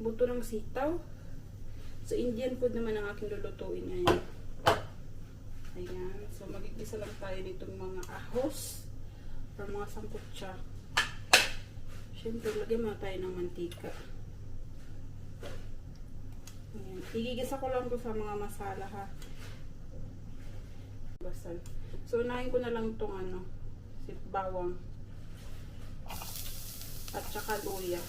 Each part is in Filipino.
buto ng sitaw. So, Indian food naman ang aking lulutuin ngayon. Ayan. So, magigisa lang tayo nitong mga ahos or mga sangkutsa. Siyempre, lagyan muna tayo ng mantika. Ayan. Igigisa ko lang ito sa mga masala, ha. Basal. So, unahin ko na lang itong si bawang. At saka luya.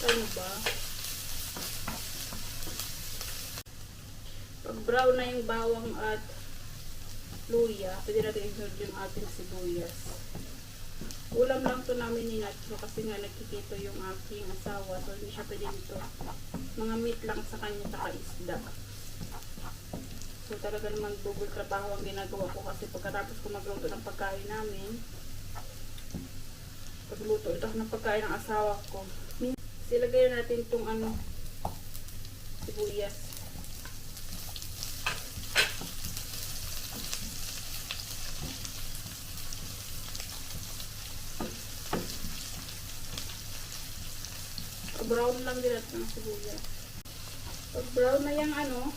Ano ba? Pag brown na yung bawang at luya, pwede natin isunod yung ating sibuyas. Ulam lang to namin ni Nacho kasi nga nagkikito yung aking asawa, so hindi siya pwede dito. Mga meat lang sa kanya saka isda. So talaga naman double trabaho ang ginagawa ko kasi pagkatapos ko magluto ng pagkain namin, pagluto ito ng pagkain ng asawa ko, silagay natin itong sibuyas. Brown lang din natin ng sibuyas. Pag brown na yung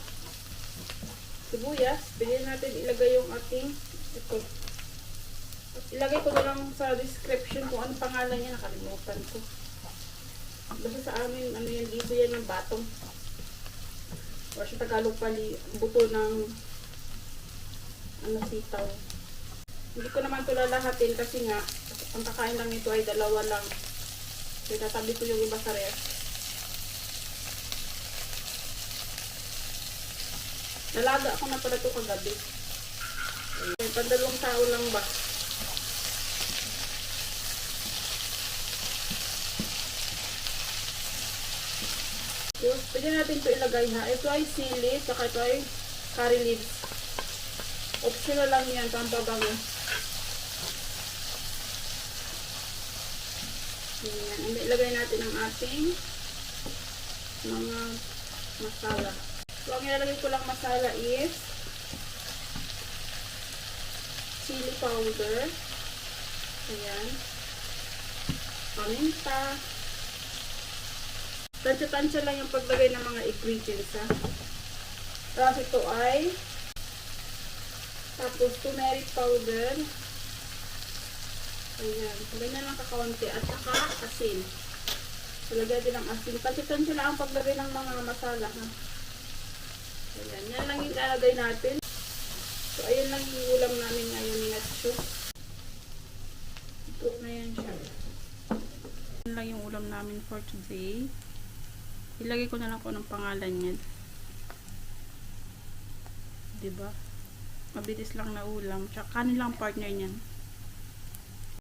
sibuyas, pwede natin ilagay yung ating ito. Ilagay ko na lang sa description kung ano pangalan niya, nakalimutan ko. Basta sa amin, yan dito yan ng batong. O sa Tagalog pali, buto ng sitaw. Hindi ko naman ito lalahatin kasi nga, ang kakain lang ito ay dalawa lang. So, tatabi ko yung iba sa ref. Nalaga ako na pala ito kagabi. Pandalawang tao lang ba? So, pwede natin ito ilagay ha. Ito ay sili, saka ito ay curry leaves. Optional lang yan, pampabango. Yan. Ilagay natin ang ating mga masala. So, ang ilalagay ko lang masala is chili powder. Ayan. Paminta. Tansya-tansya lang yung paglagay ng mga ingredients, ha. Tapos ito ay turmeric powder. Ayan. Ganyan lang kakaunti. At saka asin. Talagay din ang asin. Tansya-tansya lang ang paglagay ng mga masala, ha. Ayan. Yan lang yung ilalagay natin. So, ayun lang yung ulam namin ngayon ni Nacho. Ito na yan siya. Yan lang yung ulam namin for today. Ilagay ko na lang kung anong pangalan niya. Diba? Mabilis lang na ulam. Tsaka kanin lang partner niyan.